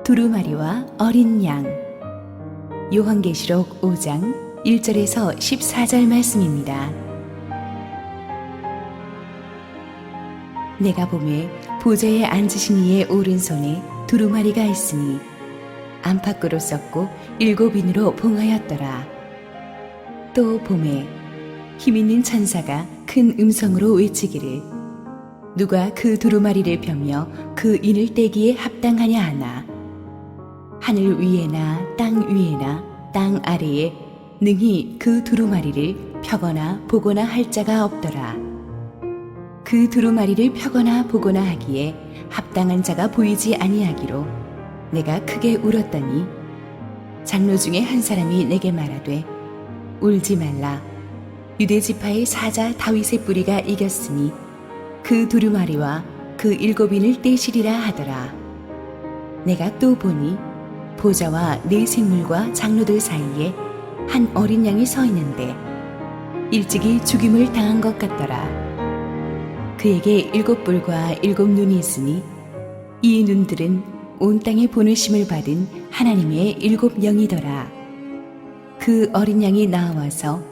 두루마리와 어린 양. 요한계시록 5장 1절에서 14절 말씀입니다. 내가 보매 보좌에 앉으신 이의 오른손에 두루마리가 있으니 안팎으로 썼고 7인으로 봉하였더라. 또 보매 힘있는 천사가 큰 음성으로 외치기를 누가 그 두루마리를 펴며 그 인을 떼기에 합당하냐 하나. 하늘 위에나 땅 위에나 땅 아래에 능히 그 두루마리를 펴거나 보거나 할 자가 없더라. 그 두루마리를 펴거나 보거나 하기에 합당한 자가 보이지 아니하기로 내가 크게 울었더니 장로 중에 한 사람이 내게 말하되 울지 말라. 유대 지파의 사자 다윗의 뿌리가 이겼으니 그 두루마리와 그 7인을 떼시리라 하더라. 내가 또 보니 보좌와 네 생물과 장로들 사이에 한 어린 양이 서 있는데 일찍이 죽임을 당한 것 같더라. 그에게 7뿔과 7눈이 있으니 이 눈들은 온 땅에 보내심을 받은 하나님의 7영이더라. 그 어린 양이 나와서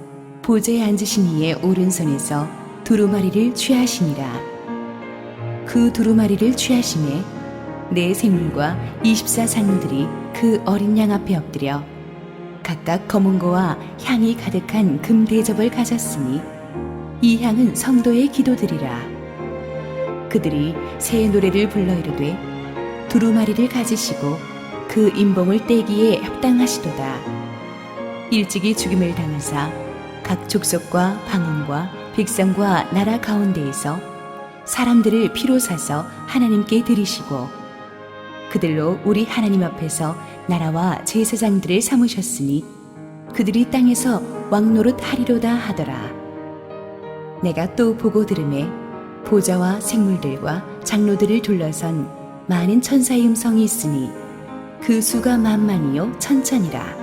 보좌에 앉으신 이의 오른손에서 두루마리를 취하시니라. 그 두루마리를 취하심에 네 생물과 24장로들이 그 어린 양 앞에 엎드려 각각 검은 거와 향이 가득한 금 대접을 가졌으니 이 향은 성도의 기도들이라. 그들이 새 노래를 불러 이르되 두루마리를 가지시고 그 인봉을 떼기에 합당하시도다. 일찍이 죽임을 당하사 각 족속과 방언과 백성과 나라 가운데에서 사람들을 피로 사서 하나님께 드리시고 그들로 우리 하나님 앞에서 나라와 제사장들을 삼으셨으니 그들이 땅에서 왕노릇 하리로다 하더라. 내가 또 보고 들으매 보좌와 생물들과 장로들을 둘러선 많은 천사의 음성이 있으니 그 수가 만만이요 천천이라.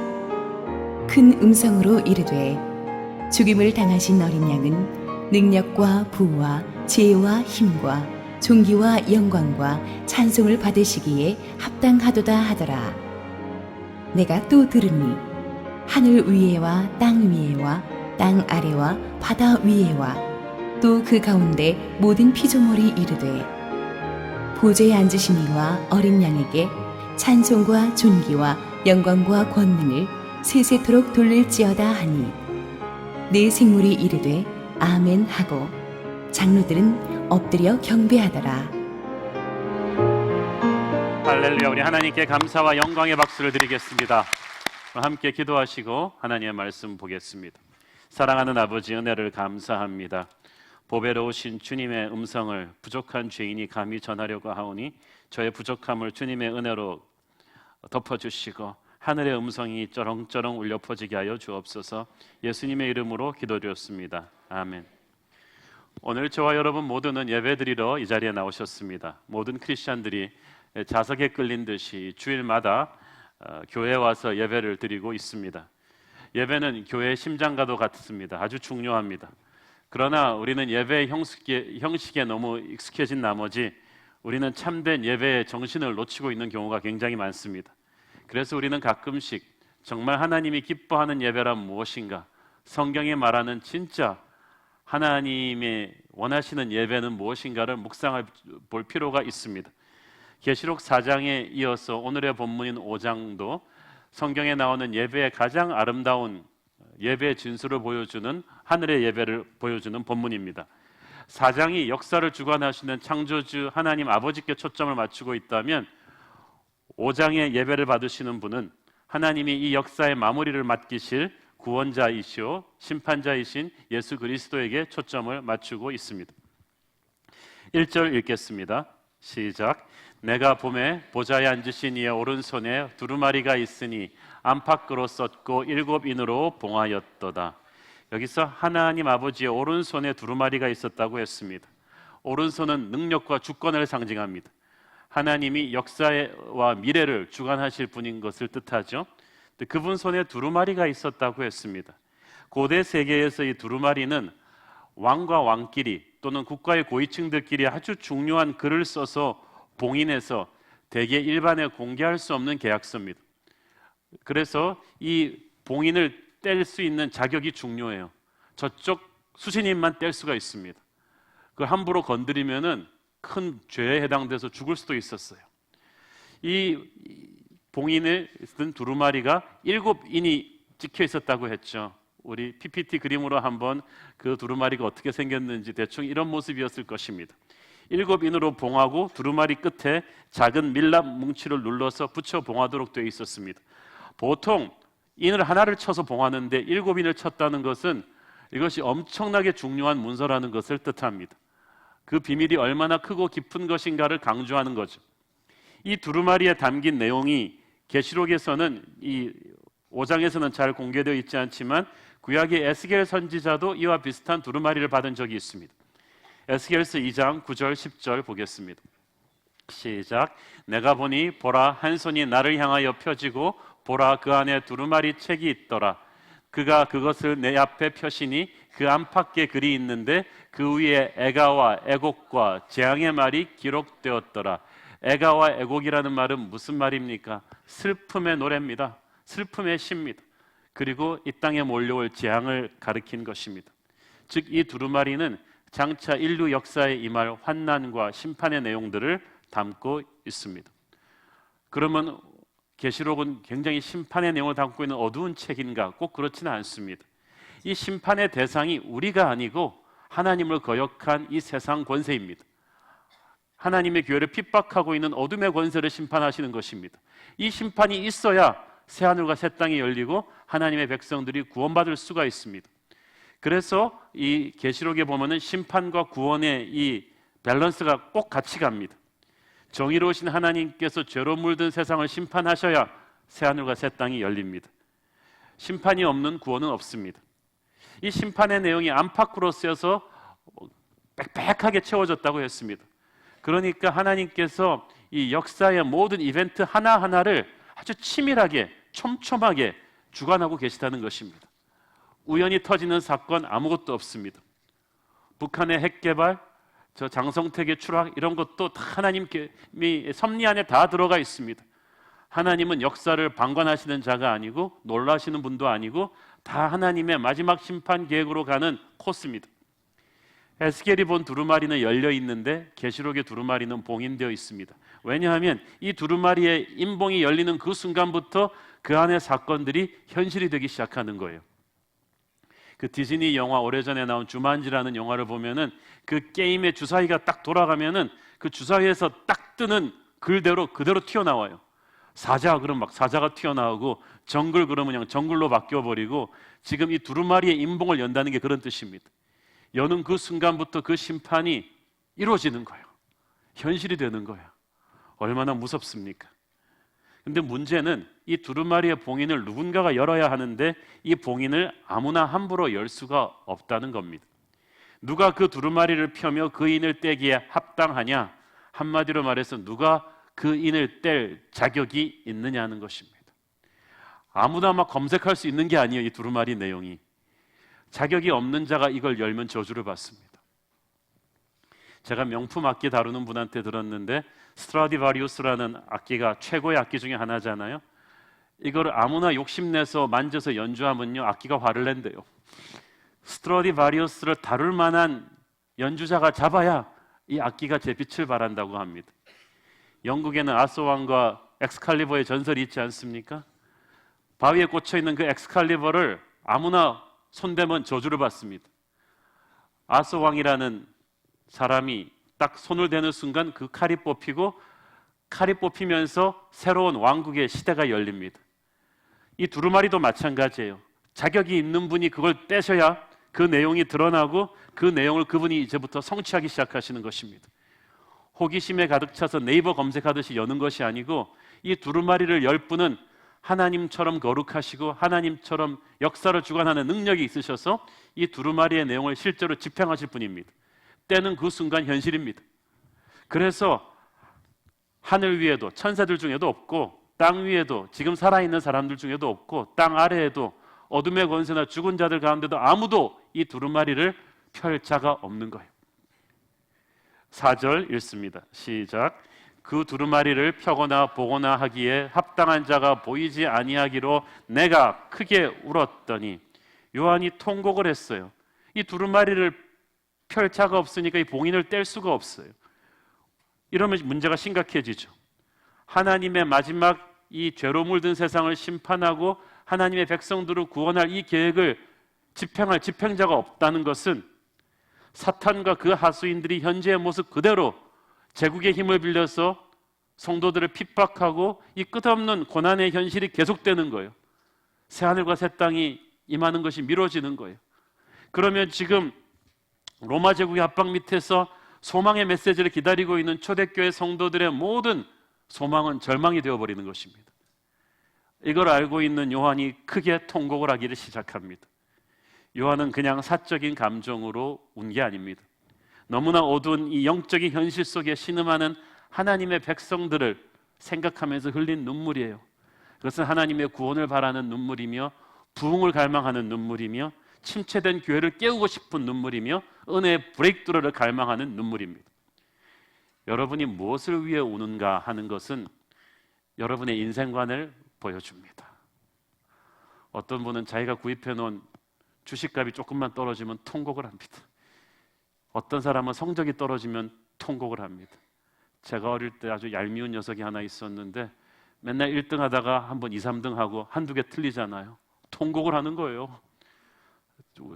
큰 음성으로 이르되 죽임을 당하신 어린 양은 능력과 부와 지혜와 힘과 존귀와 영광과 찬송을 받으시기에 합당하도다 하더라. 내가 또 들으니 하늘 위에와 땅 위에와 땅 아래와 바다 위에와 또 그 가운데 모든 피조물이 이르되 보좌에 앉으신 이와 어린 양에게 찬송과 존귀와 영광과 권능을 세세토록 돌릴지어다 하니 네 생물이 이르되 아멘 하고 장로들은 엎드려 경배하더라. 할렐루야. 우리 하나님께 감사와 영광의 박수를 드리겠습니다. 함께 기도하시고 하나님의 말씀 보겠습니다. 사랑하는 아버지, 은혜를 감사합니다. 보배로우신 주님의 음성을 부족한 죄인이 감히 전하려고 하오니 저의 부족함을 주님의 은혜로 덮어주시고 하늘의 음성이 쩌렁쩌렁 울려 퍼지게 하여 주옵소서. 예수님의 이름으로 기도드렸습니다. 아멘. 오늘 저와 여러분 모두는 예배드리러 이 자리에 나오셨습니다. 모든 크리스찬들이 자석에 끌린 듯이 주일마다 교회에 와서 예배를 드리고 있습니다. 예배는 교회의 심장과도 같습니다. 아주 중요합니다. 그러나 우리는 예배의 형식에 너무 익숙해진 나머지 우리는 참된 예배의 정신을 놓치고 있는 경우가 굉장히 많습니다. 그래서 우리는 가끔씩 정말 하나님이 기뻐하는 예배란 무엇인가, 성경이 말하는 진짜 하나님의 원하시는 예배는 무엇인가를 묵상해 볼 필요가 있습니다. 계시록 4장에 이어서 오늘의 본문인 5장도 성경에 나오는 예배의 가장 아름다운 예배의 진수를 보여주는 하늘의 예배를 보여주는 본문입니다. 4장이 역사를 주관하시는 창조주 하나님 아버지께 초점을 맞추고 있다면 5장의 예배를 받으시는 분은 하나님이 이 역사의 마무리를 맡기실 구원자이시오 심판자이신 예수 그리스도에게 초점을 맞추고 있습니다. 1절 읽겠습니다. 시작. 내가 보매 보좌에 앉으신 이의 오른손에 두루마리가 있으니 안팎으로 썼고 7인으로 봉하였도다. 여기서 하나님 아버지의 오른손에 두루마리가 있었다고 했습니다. 오른손은 능력과 주권을 상징합니다. 하나님이 역사와 미래를 주관하실 분인 것을 뜻하죠. 그분 손에 두루마리가 있었다고 했습니다. 고대 세계에서 이 두루마리는 왕과 왕끼리 또는 국가의 고위층들끼리 아주 중요한 글을 써서 봉인해서 대개 일반에 공개할 수 없는 계약서입니다. 그래서 이 봉인을 뗄 수 있는 자격이 중요해요. 저쪽 수신인만 뗄 수가 있습니다. 그걸 함부로 건드리면은 큰 죄에 해당돼서 죽을 수도 있었어요. 이 봉인을 든 두루마리가 7인이 찍혀 있었다고 했죠. 우리 PPT 그림으로 한번 그 두루마리가 어떻게 생겼는지 대충 이런 모습이었을 것입니다. 7인으로 봉하고 두루마리 끝에 작은 밀랍 뭉치를 눌러서 붙여 봉하도록 되어 있었습니다. 보통 인을 하나를 쳐서 봉하는데 7인을 쳤다는 것은 이것이 엄청나게 중요한 문서라는 것을 뜻합니다. 그 비밀이 얼마나 크고 깊은 것인가를 강조하는 거죠. 이 두루마리에 담긴 내용이 계시록에서는 이 5장에서는 잘 공개되어 있지 않지만 구약의 에스겔 선지자도 이와 비슷한 두루마리를 받은 적이 있습니다. 에스겔서 2장 9절 10절 보겠습니다. 시작. 내가 보니 보라 한 손이 나를 향하여 펴지고 보라 그 안에 두루마리 책이 있더라. 그가 그것을 내 앞에 펴시니 그 안팎에 글이 있는데 그 위에 애가와 애곡과 재앙의 말이 기록되었더라. 애가와 애곡이라는 말은 무슨 말입니까? 슬픔의 노래입니다. 슬픔의 시입니다. 그리고 이 땅에 몰려올 재앙을 가리킨 것입니다. 즉 이 두루마리는 장차 인류 역사에 임할 환난과 심판의 내용들을 담고 있습니다. 그러면 계시록은 굉장히 심판의 내용을 담고 있는 어두운 책인가? 꼭 그렇지는 않습니다. 이 심판의 대상이 우리가 아니고 하나님을 거역한 이 세상 권세입니다. 하나님의 교회를 핍박하고 있는 어둠의 권세를 심판하시는 것입니다. 이 심판이 있어야 새하늘과 새 땅이 열리고 하나님의 백성들이 구원받을 수가 있습니다. 그래서 이 계시록에 보면은 심판과 구원의 이 밸런스가 꼭 같이 갑니다. 정의로우신 하나님께서 죄로 물든 세상을 심판하셔야 새하늘과 새 땅이 열립니다. 심판이 없는 구원은 없습니다. 이 심판의 내용이 안팎으로 쓰여서 빽빽하게 채워졌다고 했습니다. 그러니까 하나님께서 이 역사의 모든 이벤트 하나하나를 아주 치밀하게 촘촘하게 주관하고 계시다는 것입니다. 우연히 터지는 사건 아무것도 없습니다. 북한의 핵 개발, 저 장성택의 추락 이런 것도 다 하나님의 섭리 안에 다 들어가 있습니다. 하나님은 역사를 방관하시는 자가 아니고 놀라시는 분도 아니고 다 하나님의 마지막 심판 계획으로 가는 코스입니다. 에스겔이 본 두루마리는 열려 있는데 계시록의 두루마리는 봉인되어 있습니다. 왜냐하면 이 두루마리의 임봉이 열리는 그 순간부터 그 안의 사건들이 현실이 되기 시작하는 거예요. 그 디즈니 영화 오래전에 나온 주만지라는 영화를 보면은 그 게임의 주사위가 딱 돌아가면은 그 주사위에서 딱 뜨는 글대로 그대로 튀어나와요. 사자 그러면 막 사자가 튀어나오고 정글 그러면 그냥 정글로 바뀌어버리고 지금 이 두루마리의 임봉을 연다는 게 그런 뜻입니다. 여는 그 순간부터 그 심판이 이루어지는 거예요. 현실이 되는 거예요. 얼마나 무섭습니까? 근데 문제는 이 두루마리의 봉인을 누군가가 열어야 하는데 이 봉인을 아무나 함부로 열 수가 없다는 겁니다. 누가 그 두루마리를 펴며 그 인을 떼기에 합당하냐? 한마디로 말해서 누가 그 인을 뗄 자격이 있느냐는 것입니다. 아무나 막 검색할 수 있는 게 아니에요. 이 두루마리 내용이. 자격이 없는 자가 이걸 열면 저주를 받습니다. 제가 명품 악기 다루는 분한테 들었는데 스트라디바리우스라는 악기가 최고의 악기 중에 하나잖아요. 이걸 아무나 욕심내서 만져서 연주하면요 악기가 화를 낸대요. 스트라디바리우스를 다룰 만한 연주자가 잡아야 이 악기가 제 빛을 발한다고 합니다. 영국에는 아소 왕과 엑스칼리버의 전설이 있지 않습니까? 바위에 꽂혀있는 그 엑스칼리버를 아무나 손대면 저주를 받습니다. 아소 왕이라는 사람이 딱 손을 대는 순간 그 칼이 뽑히고 칼이 뽑히면서 새로운 왕국의 시대가 열립니다. 이 두루마리도 마찬가지예요. 자격이 있는 분이 그걸 떼셔야 그 내용이 드러나고 그 내용을 그분이 이제부터 성취하기 시작하시는 것입니다. 호기심에 가득 차서 네이버 검색하듯이 여는 것이 아니고 이 두루마리를 열 분은 하나님처럼 거룩하시고 하나님처럼 역사를 주관하는 능력이 있으셔서 이 두루마리의 내용을 실제로 집행하실 분입니다. 때는 그 순간 현실입니다. 그래서 하늘 위에도 천사들 중에도 없고 땅 위에도 지금 살아있는 사람들 중에도 없고 땅 아래에도 어둠의 권세나 죽은 자들 가운데도 아무도 이 두루마리를 펼 자가 없는 거예요. 4절 읽습니다. 시작. 그 두루마리를 펴거나 보거나 하기에 합당한 자가 보이지 아니하기로 내가 크게 울었더니 요한이 통곡을 했어요. 이 두루마리를 펼 자가 없으니까 이 봉인을 뗄 수가 없어요. 이러면 문제가 심각해지죠. 하나님의 마지막 이 죄로 물든 세상을 심판하고 하나님의 백성들을 구원할 이 계획을 집행할 집행자가 없다는 것은 사탄과 그 하수인들이 현재의 모습 그대로 제국의 힘을 빌려서 성도들을 핍박하고 이 끝없는 고난의 현실이 계속되는 거예요. 새하늘과 새 땅이 임하는 것이 미뤄지는 거예요. 그러면 지금 로마 제국의 압박 밑에서 소망의 메시지를 기다리고 있는 초대교회 성도들의 모든 소망은 절망이 되어버리는 것입니다. 이걸 알고 있는 요한이 크게 통곡을 하기를 시작합니다. 요한은 그냥 사적인 감정으로 운 게 아닙니다. 너무나 어두운 이 영적인 현실 속에 신음하는 하나님의 백성들을 생각하면서 흘린 눈물이에요. 그것은 하나님의 구원을 바라는 눈물이며 부흥을 갈망하는 눈물이며 침체된 교회를 깨우고 싶은 눈물이며 은혜의 브레이크드루를 갈망하는 눈물입니다. 여러분이 무엇을 위해 우는가 하는 것은 여러분의 인생관을 보여줍니다. 어떤 분은 자기가 구입해 놓은 주식값이 조금만 떨어지면 통곡을 합니다. 어떤 사람은 성적이 떨어지면 통곡을 합니다. 제가 어릴 때 아주 얄미운 녀석이 하나 있었는데 맨날 1등 하다가 한번 2, 3등 하고 한두 개 틀리잖아요. 통곡을 하는 거예요.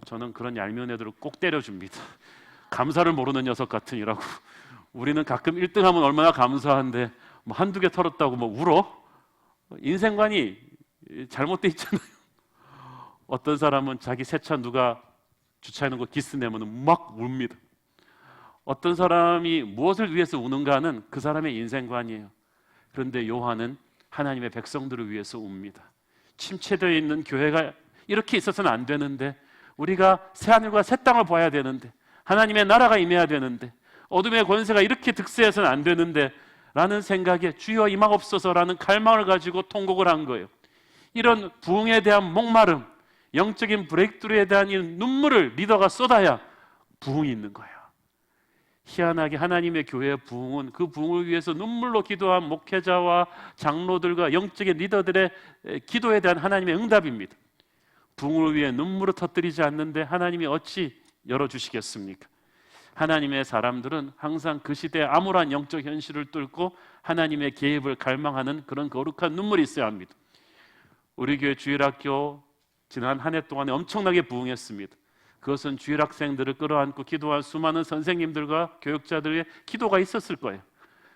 저는 그런 얄미운 애들을 꼭 때려줍니다. 감사를 모르는 녀석 같으니라고. 우리는 가끔 1등 하면 얼마나 감사한데 뭐 한두 개 털었다고 뭐 울어? 인생관이 잘못돼 있잖아요. 어떤 사람은 자기 새 차 누가 주차해놓은 거 기스 내면 막 웁니다. 어떤 사람이 무엇을 위해서 우는가는 그 사람의 인생관이에요. 그런데 요한은 하나님의 백성들을 위해서 웁니다. 침체되어 있는 교회가 이렇게 있어서는 안 되는데, 우리가 새하늘과 새 땅을 봐야 되는데, 하나님의 나라가 임해야 되는데, 어둠의 권세가 이렇게 득세해서는 안 되는데 라는 생각에 주여 임하옵소서라는 갈망을 가지고 통곡을 한 거예요. 이런 부흥에 대한 목마름, 영적인 브레이크드루에 대한 이 눈물을 리더가 쏟아야 부흥이 있는 거예요. 희한하게 하나님의 교회의 부흥은 그 부흥을 위해서 눈물로 기도한 목회자와 장로들과 영적인 리더들의 기도에 대한 하나님의 응답입니다. 부흥을 위해 눈물을 터뜨리지 않는데 하나님이 어찌 열어주시겠습니까? 하나님의 사람들은 항상 그 시대의 암울한 영적 현실을 뚫고 하나님의 개입을 갈망하는 그런 거룩한 눈물이 있어야 합니다. 우리 교회 주일학교 지난 한 해 동안에 엄청나게 부흥했습니다. 그것은 주일학생들을 끌어안고 기도한 수많은 선생님들과 교육자들의 기도가 있었을 거예요.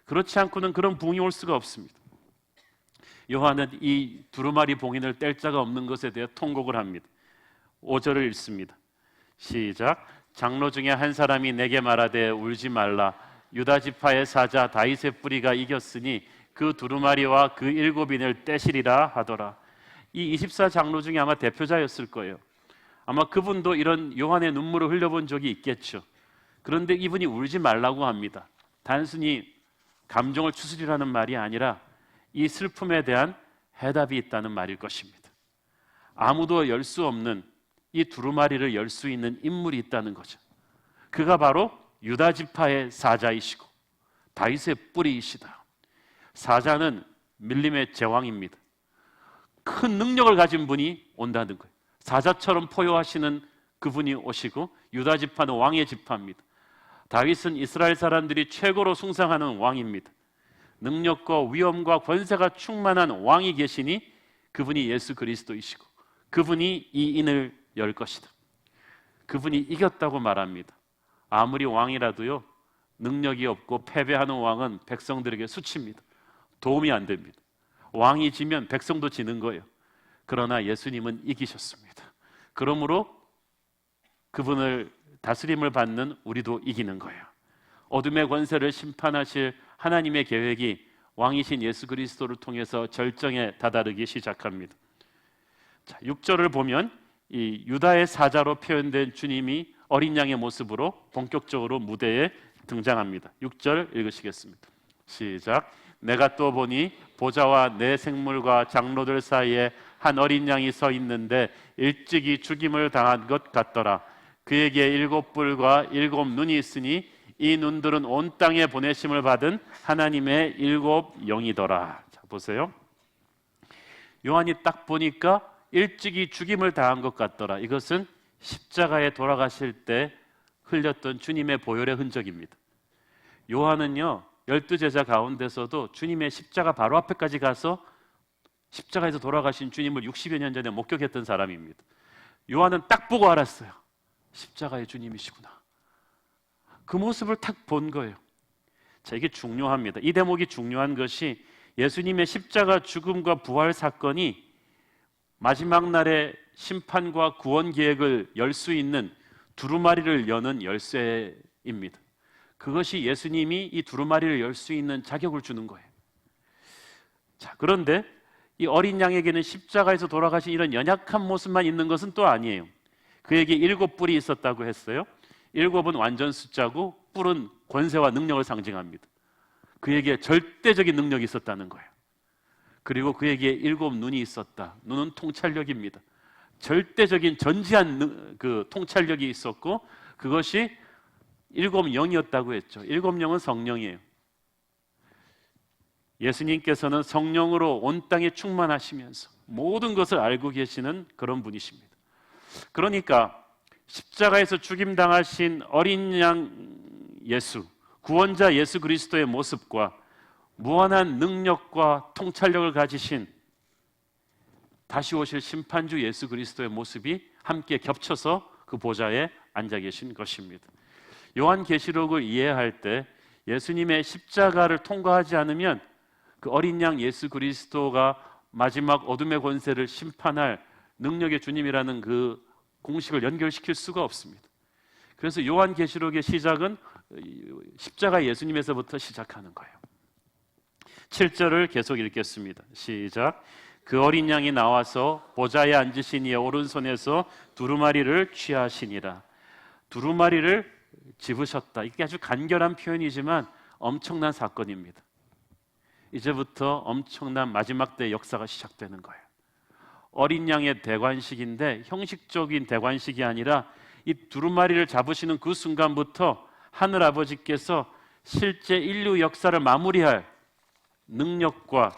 그렇지 않고는 그런 부흥이 올 수가 없습니다. 요한은 이 두루마리 봉인을 뗄 자가 없는 것에 대해 통곡을 합니다. 5절을 읽습니다. 시작. 장로 중에 한 사람이 내게 말하되 울지 말라. 유다 지파의 사자 다윗의 뿌리가 이겼으니 그 두루마리와 그 7인을 떼시리라 하더라. 이 24장로 중에 아마 대표자였을 거예요. 아마 그분도 이런 요한의 눈물을 흘려본 적이 있겠죠. 그런데 이분이 울지 말라고 합니다. 단순히 감정을 추스리라는 말이 아니라 이 슬픔에 대한 해답이 있다는 말일 것입니다. 아무도 열 수 없는 이 두루마리를 열 수 있는 인물이 있다는 거죠. 그가 바로 유다 지파의 사자이시고 다윗의 뿌리이시다. 사자는 밀림의 제왕입니다. 큰 능력을 가진 분이 온다는 거예요. 사자처럼 포효하시는 그분이 오시고 유다 지파는 왕의 지파입니다. 다윗은 이스라엘 사람들이 최고로 숭상하는 왕입니다. 능력과 위엄과 권세가 충만한 왕이 계시니 그분이 예수 그리스도이시고 그분이 이 인을 열 것이다. 그분이 이겼다고 말합니다. 아무리 왕이라도요, 능력이 없고 패배하는 왕은 백성들에게 수치입니다. 도움이 안 됩니다. 왕이 지면 백성도 지는 거예요. 그러나 예수님은 이기셨습니다. 그러므로 그분을 다스림을 받는 우리도 이기는 거예요. 어둠의 권세를 심판하실 하나님의 계획이 왕이신 예수 그리스도를 통해서 절정에 다다르기 시작합니다. 자, 6절을 보면 이 유다의 사자로 표현된 주님이 어린 양의 모습으로 본격적으로 무대에 등장합니다. 6절 읽으시겠습니다. 시작. 내가 또 보니 보좌와 내 생물과 장로들 사이에 한 어린 양이 서 있는데 일찍이 죽임을 당한 것 같더라. 그에게 7뿔과 7 눈이 있으니 이 눈들은 온 땅에 보내심을 받은 하나님의 일곱 영이더라. 자, 보세요. 요한이 딱 보니까 일찍이 죽임을 당한 것 같더라. 이것은 십자가에 돌아가실 때 흘렸던 주님의 보혈의 흔적입니다. 요한은요, 12제자 가운데서도 주님의 십자가 바로 앞에까지 가서 십자가에서 돌아가신 주님을 60여 년 전에 목격했던 사람입니다. 요한은 딱 보고 알았어요. 십자가의 주님이시구나. 그 모습을 딱 본 거예요. 자, 이게 중요합니다. 이 대목이 중요한 것이 예수님의 십자가 죽음과 부활 사건이 마지막 날의 심판과 구원 계획을 열 수 있는 두루마리를 여는 열쇠입니다. 그것이 예수님이 이 두루마리를 열 수 있는 자격을 주는 거예요. 자, 그런데 이 어린 양에게는 십자가에서 돌아가신 이런 연약한 모습만 있는 것은 또 아니에요. 그에게 7뿔이 있었다고 했어요. 7은 완전 숫자고 뿔은 권세와 능력을 상징합니다. 그에게 절대적인 능력이 있었다는 거예요. 그리고 그에게 7눈이 있었다. 눈은 통찰력입니다. 절대적인 전지한 그 통찰력이 있었고 그것이 7영이었다고 했죠. 7영은 성령이에요. 예수님께서는 성령으로 온 땅에 충만하시면서 모든 것을 알고 계시는 그런 분이십니다. 그러니까 십자가에서 죽임당하신 어린 양 예수, 구원자 예수 그리스도의 모습과 무한한 능력과 통찰력을 가지신 다시 오실 심판주 예수 그리스도의 모습이 함께 겹쳐서 그 보좌에 앉아 계신 것입니다. 요한계시록을 이해할 때 예수님의 십자가를 통과하지 않으면 그 어린 양 예수 그리스도가 마지막 어둠의 권세를 심판할 능력의 주님이라는 그 공식을 연결시킬 수가 없습니다. 그래서 요한계시록의 시작은 십자가 예수님에서부터 시작하는 거예요. 7절을 계속 읽겠습니다. 시작. 그 어린 양이 나와서 보좌에 앉으신 이의 오른손에서 두루마리를 취하시니라. 두루마리를 집으셨다. 이게 아주 간결한 표현이지만 엄청난 사건입니다. 이제부터 엄청난 마지막 때의 역사가 시작되는 거예요. 어린 양의 대관식인데 형식적인 대관식이 아니라 이 두루마리를 잡으시는 그 순간부터 하늘 아버지께서 실제 인류 역사를 마무리할 능력과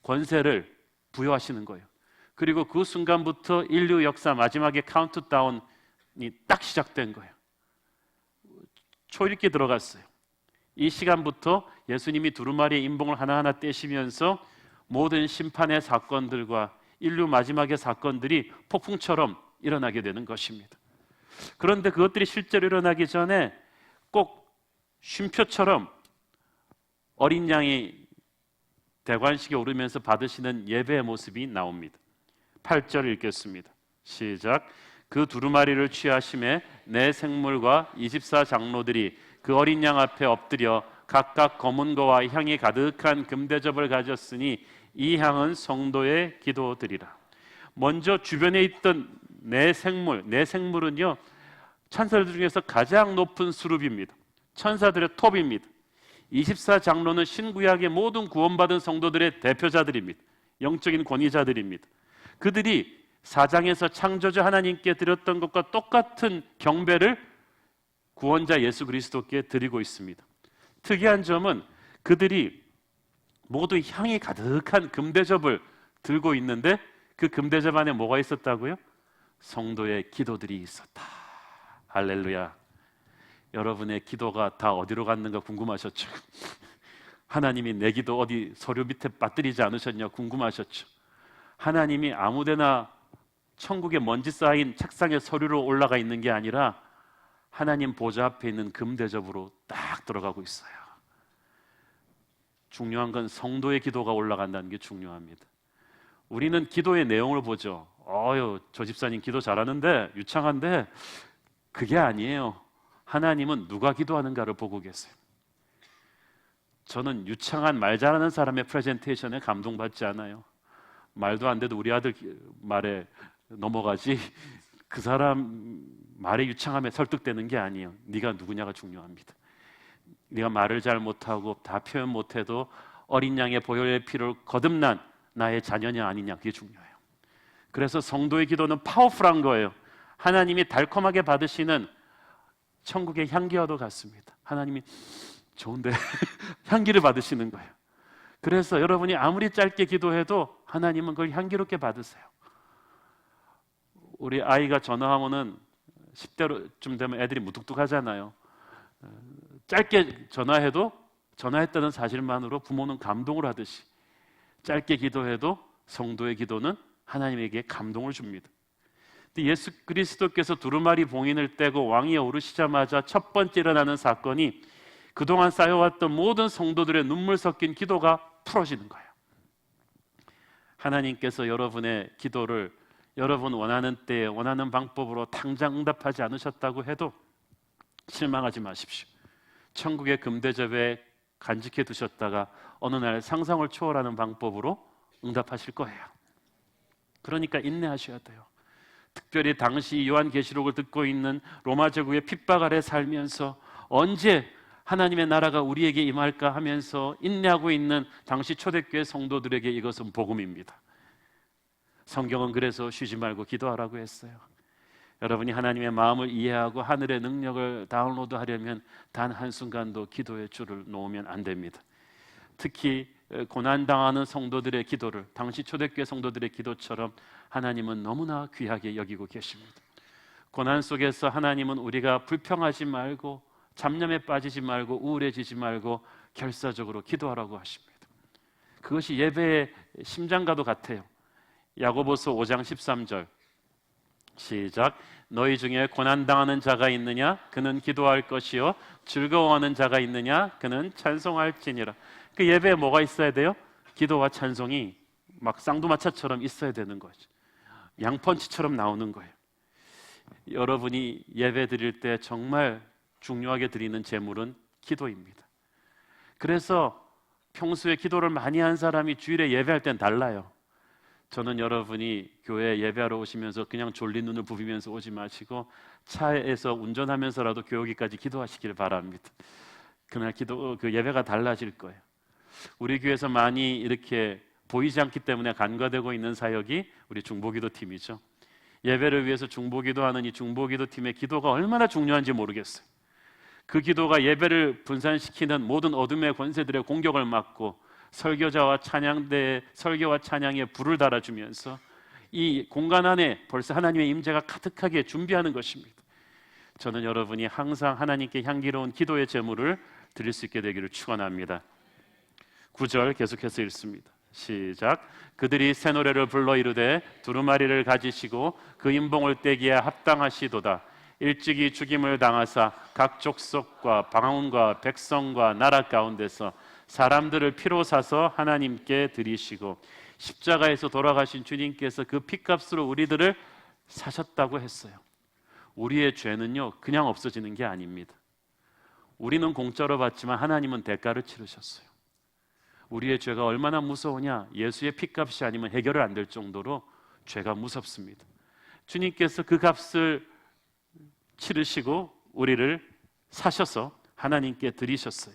권세를 부여하시는 거예요. 그리고 그 순간부터 인류 역사 마지막에 카운트다운이 딱 시작된 거예요. 초읽기 들어갔어요. 이 시간부터 예수님이 두루마리의 인봉을 하나하나 떼시면서 모든 심판의 사건들과 인류 마지막의 사건들이 폭풍처럼 일어나게 되는 것입니다. 그런데 그것들이 실제로 일어나기 전에 꼭 쉼표처럼 어린 양이 대관식에 오르면서 받으시는 예배의 모습이 나옵니다. 8절 읽겠습니다. 시작. 그 두루마리를 취하심에 내 생물과 24장로들이 그 어린 양 앞에 엎드려 각각 검은 거와 향이 가득한 금대접을 가졌으니 이 향은 성도의 기도드리라. 먼저 주변에 있던 내 생물은요 천사들 중에서 가장 높은 수룹입니다. 천사들의 톱입니다. 24장로는 신구약의 모든 구원받은 성도들의 대표자들입니다. 영적인 권위자들입니다. 그들이 사장에서 창조주 하나님께 드렸던 것과 똑같은 경배를 구원자 예수 그리스도께 드리고 있습니다. 특이한 점은 그들이 모두 향이 가득한 금대접을 들고 있는데 그 금대접 안에 뭐가 있었다고요? 성도의 기도들이 있었다. 할렐루야. 여러분의 기도가 다 어디로 갔는가 궁금하셨죠? 하나님이 내 기도 어디 서류 밑에 빠뜨리지 않으셨냐 궁금하셨죠? 하나님이 아무데나 천국에 먼지 쌓인 책상에 서류로 올라가 있는 게 아니라 하나님 보좌 앞에 있는 금대접으로 딱 들어가고 있어요. 중요한 건 성도의 기도가 올라간다는 게 중요합니다. 우리는 기도의 내용을 보죠. 저 집사님 기도 잘하는데 유창한데 그게 아니에요. 하나님은 누가 기도하는가를 보고 계세요. 저는 유창한 말 잘하는 사람의 프레젠테이션에 감동받지 않아요. 말도 안 돼도 우리 아들 말에 넘어가지 그 사람 말의 유창함에 설득되는 게 아니에요. 네가 누구냐가 중요합니다. 네가 말을 잘 못하고 다 표현 못해도 어린 양의 보혈의 피를 거듭난 나의 자녀냐 아니냐 그게 중요해요. 그래서 성도의 기도는 파워풀한 거예요. 하나님이 달콤하게 받으시는 천국의 향기와도 같습니다. 하나님이 좋은데 향기를 받으시는 거예요. 그래서 여러분이 아무리 짧게 기도해도 하나님은 그걸 향기롭게 받으세요. 우리 아이가 전화하면은 10대쯤 되면 애들이 무뚝뚝하잖아요. 짧게 전화해도 전화했다는 사실만으로 부모는 감동을 하듯이 짧게 기도해도 성도의 기도는 하나님에게 감동을 줍니다. 예수 그리스도께서 두루마리 봉인을 떼고 왕위에 오르시자마자 첫 번째 일어나는 사건이 그동안 쌓여왔던 모든 성도들의 눈물 섞인 기도가 풀어지는 거예요. 하나님께서 여러분의 기도를 여러분 원하는 때에 원하는 방법으로 당장 응답하지 않으셨다고 해도 실망하지 마십시오. 천국의 금대접에 간직해 두셨다가 어느 날 상상을 초월하는 방법으로 응답하실 거예요. 그러니까 인내하셔야 돼요. 특별히 당시 요한계시록을 듣고 있는 로마 제국의 핍박 아래 살면서 언제 하나님의 나라가 우리에게 임할까 하면서 인내하고 있는 당시 초대교회 성도들에게 이것은 복음입니다. 성경은 그래서 쉬지 말고 기도하라고 했어요. 여러분이 하나님의 마음을 이해하고 하늘의 능력을 다운로드하려면 단 한순간도 기도의 줄을 놓으면 안 됩니다. 특히 고난당하는 성도들의 기도를 당시 초대교회 성도들의 기도처럼 하나님은 너무나 귀하게 여기고 계십니다. 고난 속에서 하나님은 우리가 불평하지 말고 잡념에 빠지지 말고 우울해지지 말고 결사적으로 기도하라고 하십니다. 그것이 예배의 심장과도 같아요. 야고보서 5장 13절 시작. 너희 중에 고난당하는 자가 있느냐? 그는 기도할 것이요 즐거워하는 자가 있느냐? 그는 찬송할지니라. 그 예배에 뭐가 있어야 돼요? 기도와 찬송이 막 쌍두마차처럼 있어야 되는 거죠. 양펀치처럼 나오는 거예요. 여러분이 예배 드릴 때 정말 중요하게 드리는 제물은 기도입니다. 그래서 평소에 기도를 많이 한 사람이 주일에 예배할 땐 달라요. 저는 여러분이 교회에 예배하러 오시면서 그냥 졸린 눈을 부비면서 오지 마시고 차에서 운전하면서라도 교회 오기까지 기도하시길 바랍니다. 그날 그 예배가 달라질 거예요. 우리 교회에서 많이 이렇게 보이지 않기 때문에 간과되고 있는 사역이 우리 중보기도 팀이죠. 예배를 위해서 중보기도하는 이 중보기도 팀의 기도가 얼마나 중요한지 모르겠어요. 그 기도가 예배를 분산시키는 모든 어둠의 권세들의 공격을 막고 설교자와 찬양대의 설교와 찬양에 불을 달아주면서 이 공간 안에 벌써 하나님의 임재가 가득하게 준비하는 것입니다. 저는 여러분이 항상 하나님께 향기로운 기도의 제물을 드릴 수 있게 되기를 축원합니다. 9절 계속해서 읽습니다. 시작. 그들이 새 노래를 불러 이르되 두루마리를 가지시고 그 인봉을 떼기에 합당하시도다. 일찍이 죽임을 당하사 각 족속과 방언과 백성과 나라 가운데서 사람들을 피로 사서 하나님께 드리시고 십자가에서 돌아가신 주님께서 그 피값으로 우리들을 사셨다고 했어요. 우리의 죄는요 그냥 없어지는 게 아닙니다. 우리는 공짜로 받지만 하나님은 대가를 치르셨어요. 우리의 죄가 얼마나 무서우냐, 예수의 피값이 아니면 해결을 안 될 정도로 죄가 무섭습니다. 주님께서 그 값을 치르시고 우리를 사셔서 하나님께 드리셨어요.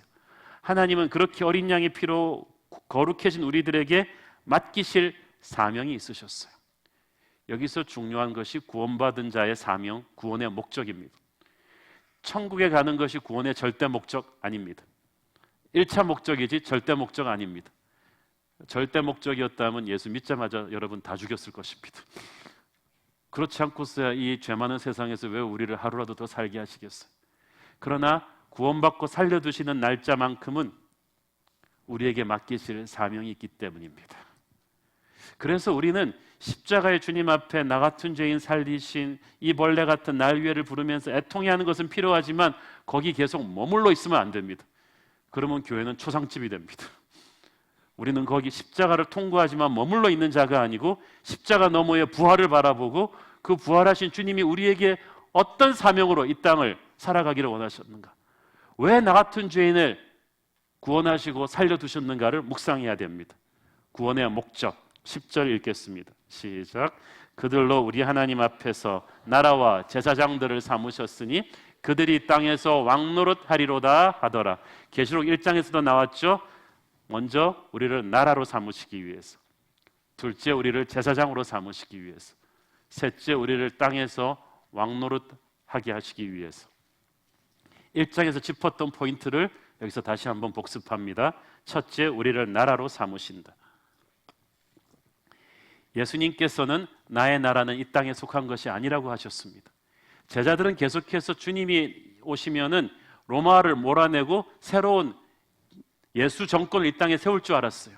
하나님은 그렇게 어린 양의 피로 거룩해진 우리들에게 맡기실 사명이 있으셨어요. 여기서 중요한 것이 구원받은 자의 사명, 구원의 목적입니다. 천국에 가는 것이 구원의 절대 목적 아닙니다. 1차 목적이지 절대 목적 아닙니다. 절대 목적이었다면 예수 믿자마자 여러분 다 죽였을 것입니다. 그렇지 않고서야 이 죄 많은 세상에서 왜 우리를 하루라도 더 살게 하시겠어요? 그러나 구원받고 살려두시는 날짜만큼은 우리에게 맡기실 사명이 있기 때문입니다. 그래서 우리는 십자가의 주님 앞에 나 같은 죄인 살리신 이 벌레 같은 날 위에를 부르면서 애통해하는 것은 필요하지만 거기 계속 머물러 있으면 안 됩니다. 그러면 교회는 초상집이 됩니다. 우리는 거기 십자가를 통과하지만 머물러 있는 자가 아니고 십자가 너머의 부활을 바라보고 그 부활하신 주님이 우리에게 어떤 사명으로 이 땅을 살아가기를 원하셨는가, 왜 나 같은 죄인을 구원하시고 살려두셨는가를 묵상해야 됩니다. 구원의 목적 10절 읽겠습니다. 시작. 그들로 우리 하나님 앞에서 나라와 제사장들을 삼으셨으니 그들이 땅에서 왕노릇하리로다 하더라. 계시록 1장에서도 나왔죠. 먼저 우리를 나라로 삼으시기 위해서, 둘째 우리를 제사장으로 삼으시기 위해서, 셋째 우리를 땅에서 왕노릇하게 하시기 위해서. 1장에서 짚었던 포인트를 여기서 다시 한번 복습합니다. 첫째, 우리를 나라로 삼으신다. 예수님께서는 나의 나라는 이 땅에 속한 것이 아니라고 하셨습니다. 제자들은 계속해서 주님이 오시면은 로마를 몰아내고 새로운 예수 정권을 이 땅에 세울 줄 알았어요.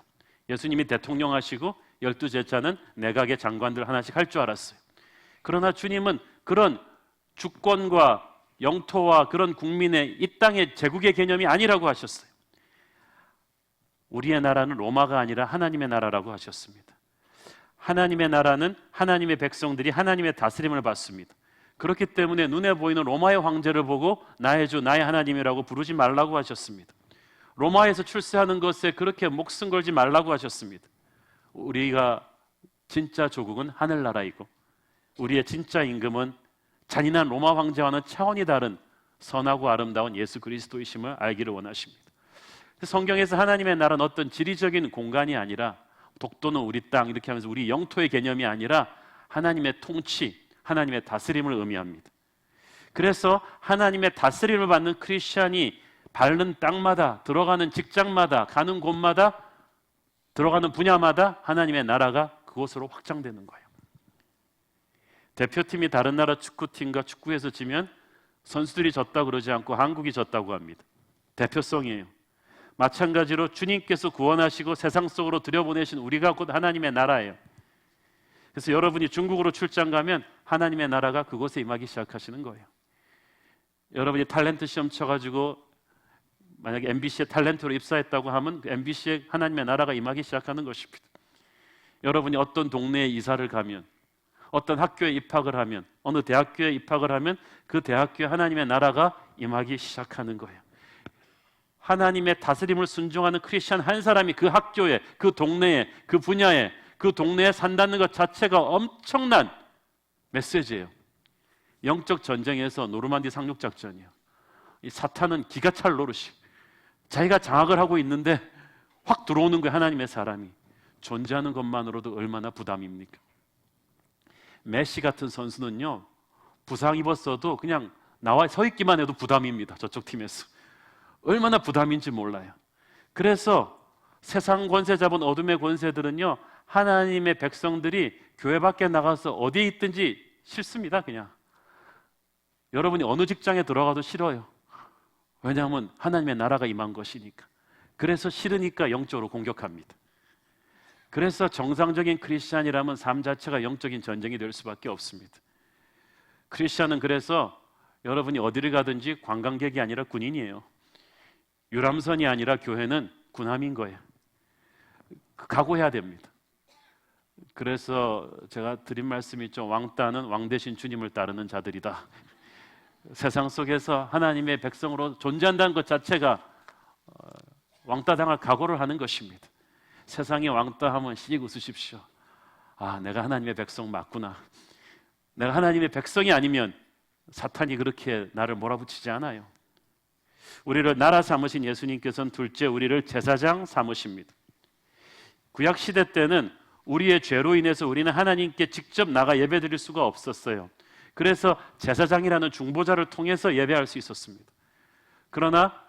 예수님이 대통령 하시고 12제자는 내각의 장관들 하나씩 할 줄 알았어요. 그러나 주님은 그런 주권과 영토와 그런 국민의 이 땅의 제국의 개념이 아니라고 하셨어요. 우리의 나라는 로마가 아니라 하나님의 나라라고 하셨습니다. 하나님의 나라는 하나님의 백성들이 하나님의 다스림을 받습니다. 그렇기 때문에 눈에 보이는 로마의 황제를 보고 나의 주, 나의 하나님이라고 부르지 말라고 하셨습니다. 로마에서 출세하는 것에 그렇게 목숨 걸지 말라고 하셨습니다. 우리가 진짜 조국은 하늘나라이고 우리의 진짜 임금은 잔인한 로마 황제와는 차원이 다른 선하고 아름다운 예수 그리스도이심을 알기를 원하십니다. 성경에서 하나님의 나라는 어떤 지리적인 공간이 아니라 독도는 우리 땅 이렇게 하면서 우리 영토의 개념이 아니라 하나님의 통치, 하나님의 다스림을 의미합니다. 그래서 하나님의 다스림을 받는 크리스찬이 밟는 땅마다, 들어가는 직장마다, 가는 곳마다, 들어가는 분야마다 하나님의 나라가 그곳으로 확장되는 거예요. 대표팀이 다른 나라 축구팀과 축구에서 지면 선수들이 졌다 그러지 않고 한국이 졌다고 합니다. 대표성이에요. 마찬가지로 주님께서 구원하시고 세상 속으로 들여보내신 우리가 곧 하나님의 나라예요. 그래서 여러분이 중국으로 출장 가면 하나님의 나라가 그곳에 임하기 시작하시는 거예요. 여러분이 탤런트 시험 쳐가지고 만약에 MBC에 탤런트로 입사했다고 하면 MBC에 하나님의 나라가 임하기 시작하는 것입니다. 여러분이 어떤 동네에 이사를 가면, 어떤 학교에 입학을 하면, 어느 대학교에 입학을 하면 그 대학교에 하나님의 나라가 임하기 시작하는 거예요. 하나님의 다스림을 순종하는 크리스찬 한 사람이 그 학교에, 그 동네에, 그 분야에, 그 동네에 산다는 것 자체가 엄청난 메시지예요. 영적 전쟁에서 노르만디 상륙작전이에요. 이 사탄은 기가 찰 노릇이 자기가 장악을 하고 있는데 확 들어오는 거예요. 하나님의 사람이 존재하는 것만으로도 얼마나 부담입니까? 메시 같은 선수는요, 부상 입었어도 그냥 나와 서 있기만 해도 부담입니다. 저쪽 팀에서 얼마나 부담인지 몰라요. 그래서 세상 권세 잡은 어둠의 권세들은요, 하나님의 백성들이 교회 밖에 나가서 어디에 있든지 싫습니다. 그냥 여러분이 어느 직장에 들어가도 싫어요. 왜냐하면 하나님의 나라가 임한 것이니까. 그래서 싫으니까 영적으로 공격합니다. 그래서 정상적인 크리스찬이라면 삶 자체가 영적인 전쟁이 될 수밖에 없습니다. 크리스찬은 그래서 여러분이 어디를 가든지 관광객이 아니라 군인이에요. 유람선이 아니라 교회는 군함인 거예요. 각오해야 됩니다. 그래서 제가 드린 말씀이 있죠. 왕따는 왕 대신 주님을 따르는 자들이다. 세상 속에서 하나님의 백성으로 존재한다는 것 자체가 왕따당할 각오를 하는 것입니다. 세상에 왕따하면 씩 웃으십시오. 아, 내가 하나님의 백성 맞구나. 내가 하나님의 백성이 아니면 사탄이 그렇게 나를 몰아붙이지 않아요. 우리를 나라 삼으신 예수님께서는 둘째, 우리를 제사장 삼으십니다. 구약시대 때는 우리의 죄로 인해서 우리는 하나님께 직접 나가 예배드릴 수가 없었어요. 그래서 제사장이라는 중보자를 통해서 예배할 수 있었습니다. 그러나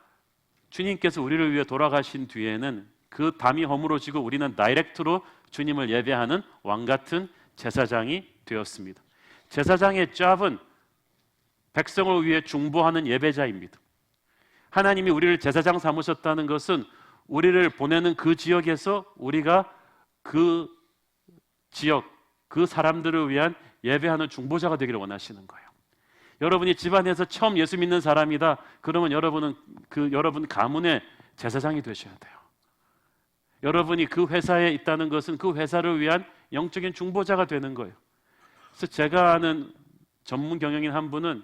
주님께서 우리를 위해 돌아가신 뒤에는 그 담이 허물어지고 우리는 다이렉트로 주님을 예배하는 왕같은 제사장이 되었습니다. 제사장의 잡은 백성을 위해 중보하는 예배자입니다. 하나님이 우리를 제사장 삼으셨다는 것은 우리를 보내는 그 지역에서 우리가 그 지역, 그 사람들을 위한 예배하는 중보자가 되기를 원하시는 거예요. 여러분이 집안에서 처음 예수 믿는 사람이다. 그러면 여러분은 여러분 가문의 제사장이 되셔야 돼요. 여러분이 그 회사에 있다는 것은 그 회사를 위한 영적인 중보자가 되는 거예요. 그래서 제가 아는 전문 경영인 한 분은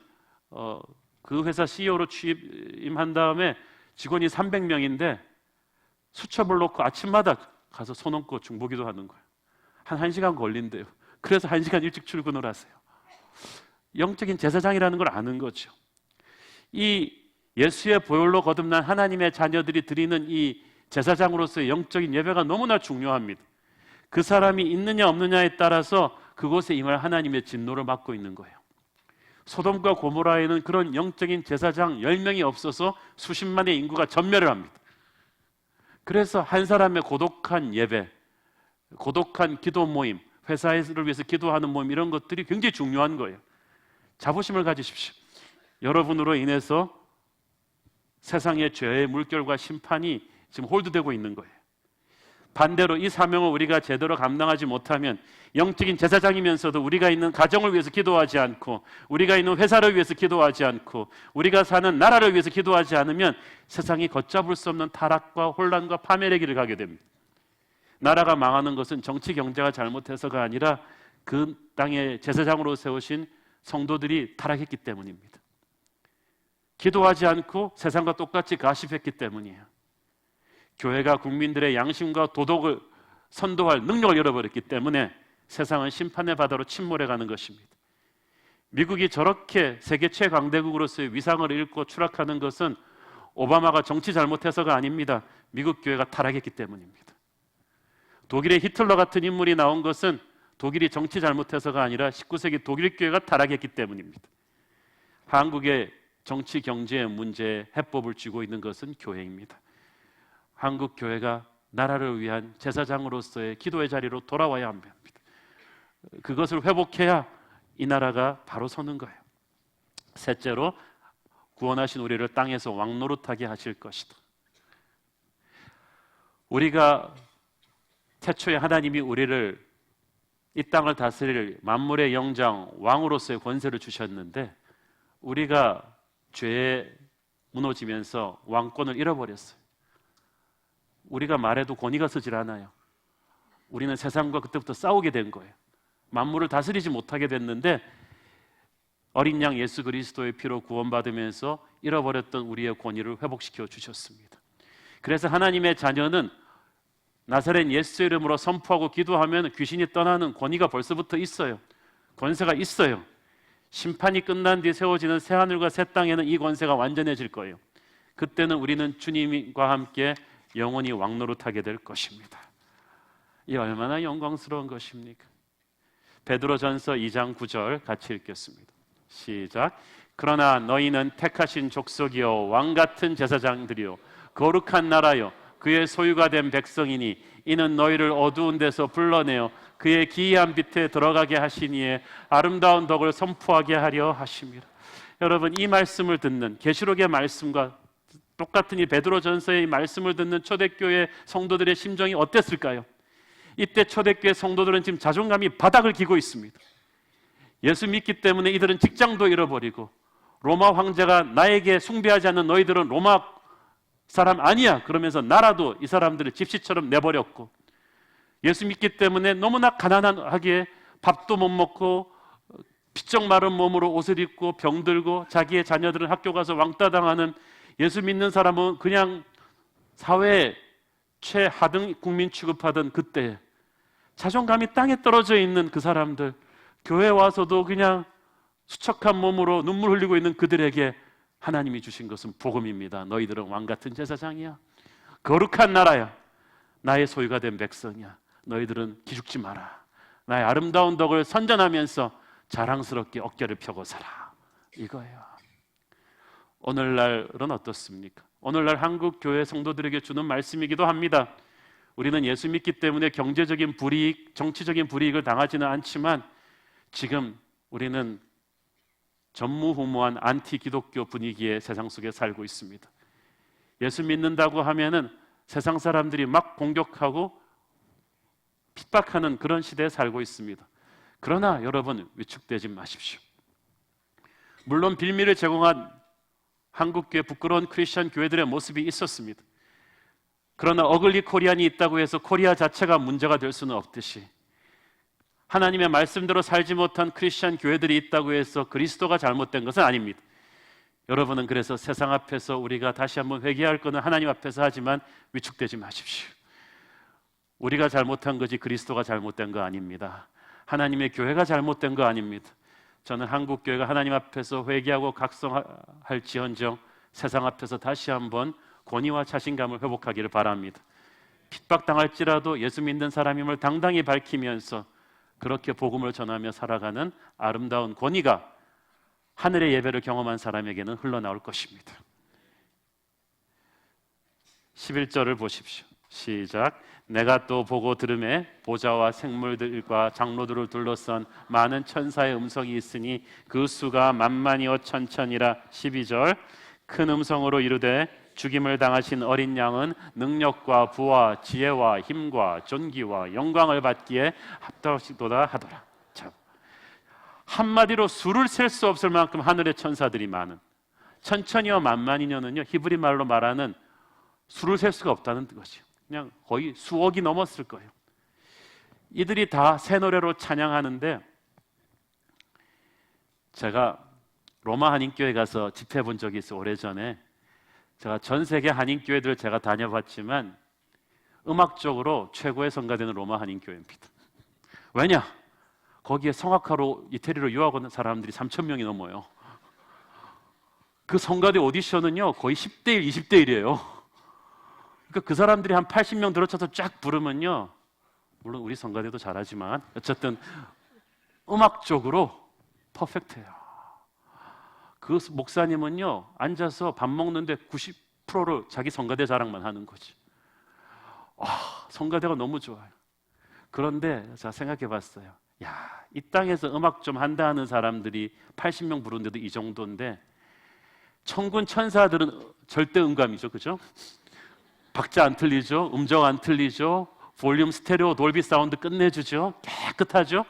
그 회사 CEO로 취임한 다음에 직원이 300명인데 수첩을 놓고 아침마다 가서 손 얹고 중보기도 하는 거예요. 한 1시간 걸린대요. 그래서 1시간 일찍 출근을 하세요. 영적인 제사장이라는 걸 아는 거죠. 이 예수의 보혈로 거듭난 하나님의 자녀들이 드리는 이 제사장으로서의 영적인 예배가 너무나 중요합니다. 그 사람이 있느냐 없느냐에 따라서 그곳에 임할 하나님의 진노를 맡고 있는 거예요. 소돔과 고모라에는 그런 영적인 제사장 10명이 없어서 수십만의 인구가 전멸을 합니다. 그래서 한 사람의 고독한 예배, 고독한 기도 모임, 회사를 위해서 기도하는 모임, 이런 것들이 굉장히 중요한 거예요. 자부심을 가지십시오. 여러분으로 인해서 세상의 죄의 물결과 심판이 지금 홀드되고 있는 거예요. 반대로 이 사명을 우리가 제대로 감당하지 못하면 영적인 제사장이면서도 우리가 있는 가정을 위해서 기도하지 않고, 우리가 있는 회사를 위해서 기도하지 않고, 우리가 사는 나라를 위해서 기도하지 않으면 세상이 걷잡을 수 없는 타락과 혼란과 파멸의 길을 가게 됩니다. 나라가 망하는 것은 정치 경제가 잘못해서가 아니라 그 땅에 제사장으로 세우신 성도들이 타락했기 때문입니다. 기도하지 않고 세상과 똑같이 가십했기 때문이에요. 교회가 국민들의 양심과 도덕을 선도할 능력을 잃어버렸기 때문에 세상은 심판의 바다로 침몰해가는 것입니다. 미국이 저렇게 세계 최강대국으로서의 위상을 잃고 추락하는 것은 오바마가 정치 잘못해서가 아닙니다. 미국 교회가 타락했기 때문입니다. 독일의 히틀러 같은 인물이 나온 것은 독일이 정치 잘못해서가 아니라 19세기 독일 교회가 타락했기 때문입니다. 한국의 정치 경제의 문제에 해법을 쥐고 있는 것은 교회입니다. 한국 교회가 나라를 위한 제사장으로서의 기도의 자리로 돌아와야 합니다. 그것을 회복해야 이 나라가 바로 서는 거예요. 셋째로, 구원하신 우리를 땅에서 왕노릇하게 하실 것이다. 우리가 태초에 하나님이 우리를 이 땅을 다스릴 만물의 영장, 왕으로서의 권세를 주셨는데 우리가 죄에 무너지면서 왕권을 잃어버렸어요. 우리가 말해도 권위가 서질 않아요. 우리는 세상과 그때부터 싸우게 된 거예요. 만물을 다스리지 못하게 됐는데 어린 양 예수 그리스도의 피로 구원받으면서 잃어버렸던 우리의 권위를 회복시켜 주셨습니다. 그래서 하나님의 자녀는 나사렛 예수 이름으로 선포하고 기도하면 귀신이 떠나는 권위가 벌써부터 있어요. 권세가 있어요. 심판이 끝난 뒤 세워지는 새하늘과 새 땅에는 이 권세가 완전해질 거예요. 그때는 우리는 주님과 함께 영원히 왕노릇하게 될 것입니다. 이 얼마나 영광스러운 것입니까? 베드로전서 2장 9절 같이 읽겠습니다. 시작. 그러나 너희는 택하신 족속이요 왕같은 제사장들이요 거룩한 나라요 그의 소유가 된 백성이니 이는 너희를 어두운 데서 불러내어 그의 기이한 빛에 들어가게 하시니에 아름다운 덕을 선포하게 하려 하심이라. 여러분, 이 말씀을 듣는 계시록의 말씀과 똑같은 이 베드로전서의 말씀을 듣는 초대교회 성도들의 심정이 어땠을까요? 이때 초대교회 성도들은 지금 자존감이 바닥을 기고 있습니다. 예수 믿기 때문에 이들은 직장도 잃어버리고, 로마 황제가 나에게 숭배하지 않는 너희들은 로마 사람 아니야 그러면서 나라도 이 사람들을 집시처럼 내버렸고, 예수 믿기 때문에 너무나 가난하게 밥도 못 먹고 피쩍 마른 몸으로 옷을 입고 병들고 자기의 자녀들은 학교 가서 왕따 당하는, 예수 믿는 사람은 그냥 사회의 최하등 국민 취급하던 그때 자존감이 땅에 떨어져 있는 그 사람들, 교회 와서도 그냥 수척한 몸으로 눈물 흘리고 있는 그들에게 하나님이 주신 것은 복음입니다. 너희들은 왕같은 제사장이야, 거룩한 나라야, 나의 소유가 된 백성이야. 너희들은 기죽지 마라. 나의 아름다운 덕을 선전하면서 자랑스럽게 어깨를 펴고 살아. 이거예요. 오늘날은 어떻습니까? 오늘날 한국 교회 성도들에게 주는 말씀이기도 합니다. 우리는 예수 믿기 때문에 경제적인 불이익, 정치적인 불이익을 당하지는 않지만 지금 우리는 전무후무한 안티 기독교 분위기의 세상 속에 살고 있습니다. 예수 믿는다고 하면은 세상 사람들이 막 공격하고 핍박하는 그런 시대에 살고 있습니다. 그러나 여러분, 위축되지 마십시오. 물론 빌미를 제공한 한국교회 부끄러운 크리스천 교회들의 모습이 있었습니다. 그러나 어글리 코리안이 있다고 해서 코리아 자체가 문제가 될 수는 없듯이, 하나님의 말씀대로 살지 못한 크리스천 교회들이 있다고 해서 그리스도가 잘못된 것은 아닙니다. 여러분은 그래서 세상 앞에서 우리가 다시 한번 회개할 것은 하나님 앞에서 하지만 위축되지 마십시오. 우리가 잘못한 거지 그리스도가 잘못된 거 아닙니다. 하나님의 교회가 잘못된 거 아닙니다. 저는 한국 교회가 하나님 앞에서 회개하고 각성할지언정 세상 앞에서 다시 한번 권위와 자신감을 회복하기를 바랍니다. 핍박당할지라도 예수 믿는 사람임을 당당히 밝히면서 그렇게 복음을 전하며 살아가는 아름다운 권위가 하늘의 예배를 경험한 사람에게는 흘러나올 것입니다. 11절을 보십시오. 시작. 내가 또 보고 들음에 보좌와 생물들과 장로들을 둘러싼 많은 천사의 음성이 있으니 그 수가 만만이요 천천이라. 12절. 큰 음성으로 이르되 죽임을 당하신 어린 양은 능력과 부와 지혜와 힘과 존귀와 영광을 받기에 합당하시도다 하더라. 자, 한마디로 수를 셀 수 없을 만큼 하늘의 천사들이 많은, 천천히와 만만이녀는요 히브리 말로 말하는 수를 셀 수가 없다는 것이요. 그냥 거의 수억이 넘었을 거예요. 이들이 다 새 노래로 찬양하는데, 제가 로마 한인교회 가서 집회 본 적이 있어요. 오래전에. 제가 전 세계 한인교회들을 제가 다녀봤지만 음악적으로 최고의 성가대는 로마 한인교회입니다. 왜냐? 거기에 성악하러 이태리로 유학 온 사람들이 3,000명이 넘어요. 그 성가대 오디션은요 거의 10대1, 20대1이에요. 그러니까 그 사람들이 한 80명 들어쳐서 쫙 부르면요, 물론 우리 성가대도 잘하지만 어쨌든 음악적으로 퍼펙트해요. 그 목사님은요 앉아서 밥 먹는데 90%를 자기 성가대 자랑만 하는 거지. 성가대가 너무 좋아요. 그런데 제가 생각해 봤어요. 야, 이 땅에서 음악 좀 한다 하는 사람들이 80명 부르는데도 이 정도인데, 천군 천사들은 절대 음감이죠, 그죠? 박자 안 틀리죠, 음정 안 틀리죠, 볼륨 스테레오 돌비 사운드 끝내주죠, 깨끗하죠.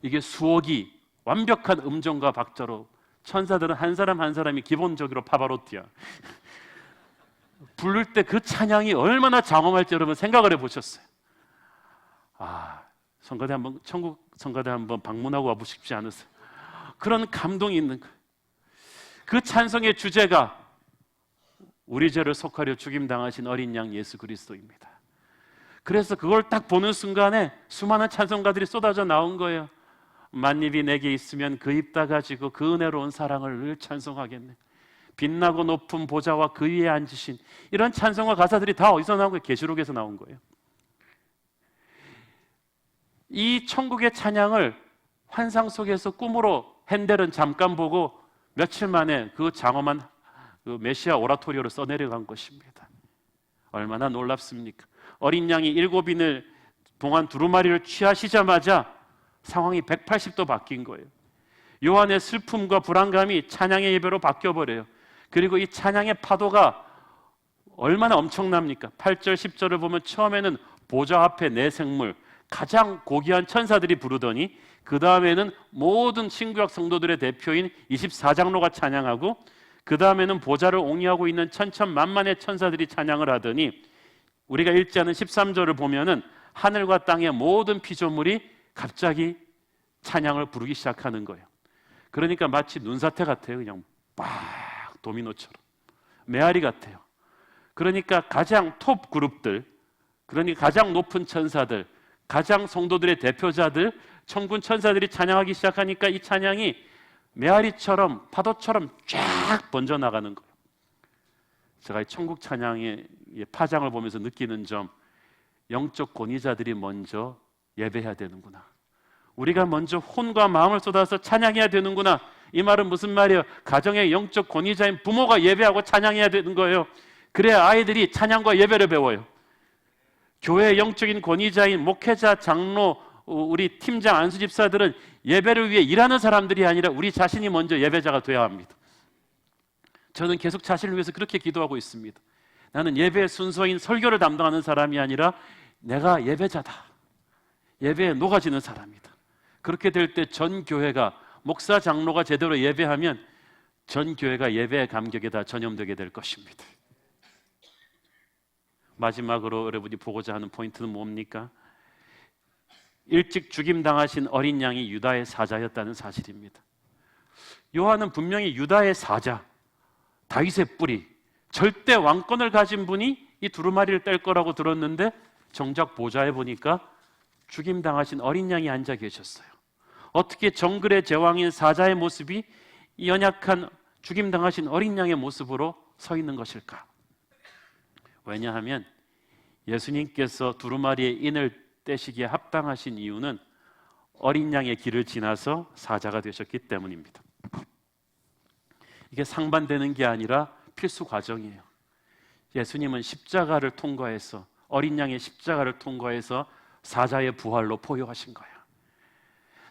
이게 수억이 완벽한 음정과 박자로, 천사들은 한 사람 한 사람이 기본적으로 파바로티야. 부를 때 그 찬양이 얼마나 장엄할지 여러분 생각을 해보셨어요? 성가대 한번, 천국 성가대 한번 방문하고 와보시지 않으세요? 그런 감동이 있는 거예요. 그 찬송의 주제가 우리 죄를 속하려 죽임당하신 어린 양 예수 그리스도입니다. 그래서 그걸 딱 보는 순간에 수많은 찬송가들이 쏟아져 나온 거예요. 만입이 내게 있으면 그 입 다 가지고 그 은혜로운 사랑을 늘 찬송하겠네. 빛나고 높은 보좌와 그 위에 앉으신, 이런 찬송과 가사들이 다 어디서 나온 거예요? 계시록에서 나온 거예요. 이 천국의 찬양을 환상 속에서 꿈으로 핸델은 잠깐 보고 며칠 만에 그 장엄한 그 메시아 오라토리오를 써내려간 것입니다. 얼마나 놀랍습니까? 어린 양이 7인을 동안 두루마리를 취하시자마자 상황이 180도 바뀐 거예요. 요한의 슬픔과 불안감이 찬양의 예배로 바뀌어버려요. 그리고 이 찬양의 파도가 얼마나 엄청납니까? 8절 10절을 보면 처음에는 보좌 앞에 네 생물, 가장 고귀한 천사들이 부르더니 그 다음에는 모든 신구약 성도들의 대표인 24장로가 찬양하고, 그 다음에는 보좌를 옹이하고 있는 천천만만의 천사들이 찬양을 하더니, 우리가 읽지 않은 13절을 보면은 하늘과 땅의 모든 피조물이 갑자기 찬양을 부르기 시작하는 거예요. 그러니까 마치 눈사태 같아요. 그냥 막 도미노처럼 메아리 같아요. 그러니까 가장 톱 그룹들, 그러니까 가장 높은 천사들, 가장 성도들의 대표자들, 천군 천사들이 찬양하기 시작하니까 이 찬양이 메아리처럼 파도처럼 쫙 번져나가는 거예요. 제가 이 천국 찬양의 파장을 보면서 느끼는 점, 영적 권위자들이 먼저 예배해야 되는구나. 우리가 먼저 혼과 마음을 쏟아서 찬양해야 되는구나. 이 말은 무슨 말이에요? 가정의 영적 권위자인 부모가 예배하고 찬양해야 되는 거예요. 그래야 아이들이 찬양과 예배를 배워요. 교회의 영적인 권위자인 목회자, 장로, 우리 팀장, 안수집사들은 예배를 위해 일하는 사람들이 아니라 우리 자신이 먼저 예배자가 되어야 합니다. 저는 계속 자신을 위해서 그렇게 기도하고 있습니다. 나는 예배의 순서인 설교를 담당하는 사람이 아니라 내가 예배자다. 예배에 녹아지는 사람이다. 그렇게 될 때 전 교회가, 목사, 장로가 제대로 예배하면 전 교회가 예배의 감격에 다 전염되게 될 것입니다. 마지막으로 여러분이 보고자 하는 포인트는 뭡니까? 일찍 죽임당하신 어린 양이 유다의 사자였다는 사실입니다. 요한은 분명히 유다의 사자, 다윗의 뿌리, 절대 왕권을 가진 분이 이 두루마리를 뗄 거라고 들었는데 정작 보좌에 보니까 죽임당하신 어린 양이 앉아 계셨어요. 어떻게 정글의 제왕인 사자의 모습이 이 연약한 죽임당하신 어린 양의 모습으로 서 있는 것일까? 왜냐하면 예수님께서 두루마리의 인을 떼시기에 합당하신 이유는 어린 양의 길을 지나서 사자가 되셨기 때문입니다. 이게 상반되는 게 아니라 필수 과정이에요. 예수님은 십자가를 통과해서, 어린 양의 십자가를 통과해서 사자의 부활로 포효하신 거예요.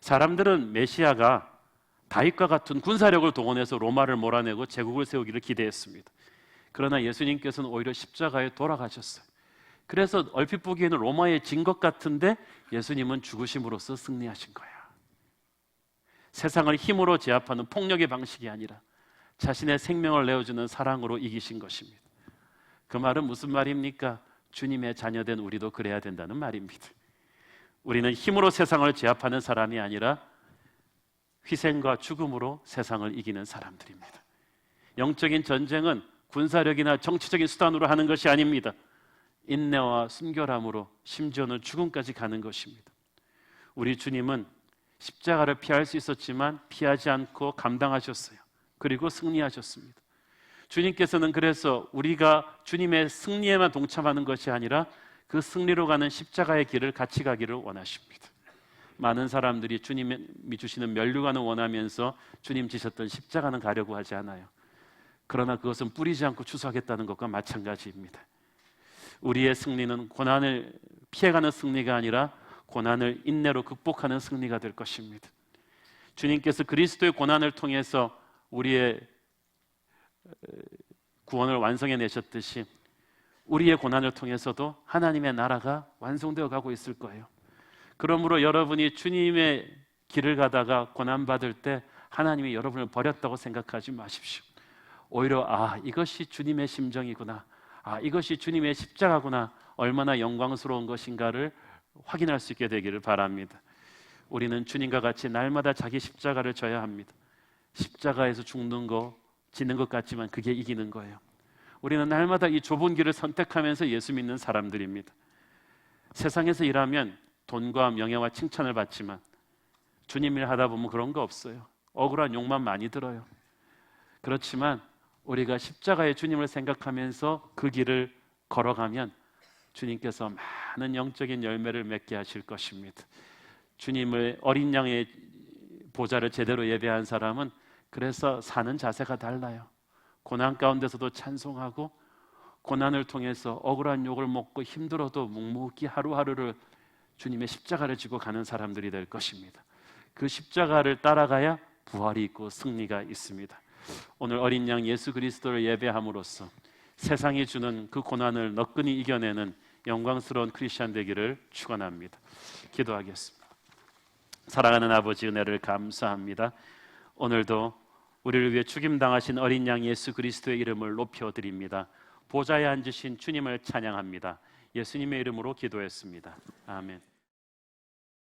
사람들은 메시아가 다윗과 같은 군사력을 동원해서 로마를 몰아내고 제국을 세우기를 기대했습니다. 그러나 예수님께서는 오히려 십자가에 돌아가셨어요. 그래서 얼핏 보기에는 로마에 진 것 같은데 예수님은 죽으심으로써 승리하신 거예요. 세상을 힘으로 제압하는 폭력의 방식이 아니라 자신의 생명을 내어주는 사랑으로 이기신 것입니다. 그 말은 무슨 말입니까? 주님의 자녀된 우리도 그래야 된다는 말입니다. 우리는 힘으로 세상을 제압하는 사람이 아니라 희생과 죽음으로 세상을 이기는 사람들입니다. 영적인 전쟁은 군사력이나 정치적인 수단으로 하는 것이 아닙니다. 인내와 순결함으로, 심지어는 죽음까지 가는 것입니다. 우리 주님은 십자가를 피할 수 있었지만 피하지 않고 감당하셨어요. 그리고 승리하셨습니다. 주님께서는 그래서 우리가 주님의 승리에만 동참하는 것이 아니라 그 승리로 가는 십자가의 길을 같이 가기를 원하십니다. 많은 사람들이 주님이 주시는 면류관을 원하면서 주님 지셨던 십자가는 가려고 하지 않아요. 그러나 그것은 뿌리지 않고 추수하겠다는 것과 마찬가지입니다. 우리의 승리는 고난을 피해가는 승리가 아니라 고난을 인내로 극복하는 승리가 될 것입니다. 주님께서 그리스도의 고난을 통해서 우리의 구원을 완성해 내셨듯이 우리의 고난을 통해서도 하나님의 나라가 완성되어 가고 있을 거예요. 그러므로 여러분이 주님의 길을 가다가 고난받을 때 하나님이 여러분을 버렸다고 생각하지 마십시오. 오히려 이것이 주님의 심정이구나, 이것이 주님의 십자가구나, 얼마나 영광스러운 것인가를 확인할 수 있게 되기를 바랍니다. 우리는 주님과 같이 날마다 자기 십자가를 져야 합니다. 십자가에서 죽는 거, 지는 것 같지만 그게 이기는 거예요. 우리는 날마다 이 좁은 길을 선택하면서 예수 믿는 사람들입니다. 세상에서 일하면 돈과 명예와 칭찬을 받지만 주님 일 하다 보면 그런 거 없어요. 억울한 욕만 많이 들어요. 그렇지만 우리가 십자가의 주님을 생각하면서 그 길을 걸어가면 주님께서 많은 영적인 열매를 맺게 하실 것입니다. 주님을 어린 양의 보좌를 제대로 예배한 사람은 그래서 사는 자세가 달라요. 고난 가운데서도 찬송하고, 고난을 통해서 억울한 욕을 먹고 힘들어도 묵묵히 하루하루를 주님의 십자가를 지고 가는 사람들이 될 것입니다. 그 십자가를 따라가야 부활이 있고 승리가 있습니다. 오늘 어린 양 예수 그리스도를 예배함으로써 세상이 주는 그 고난을 너끈히 이겨내는 영광스러운 크리스찬 되기를 축원합니다. 기도하겠습니다. 사랑하는 아버지, 은혜를 감사합니다. 오늘도 우리를 위해 죽임당하신 어린 양 예수 그리스도의 이름을 높여드립니다. 보좌에 앉으신 주님을 찬양합니다. 예수님의 이름으로 기도했습니다. 아멘.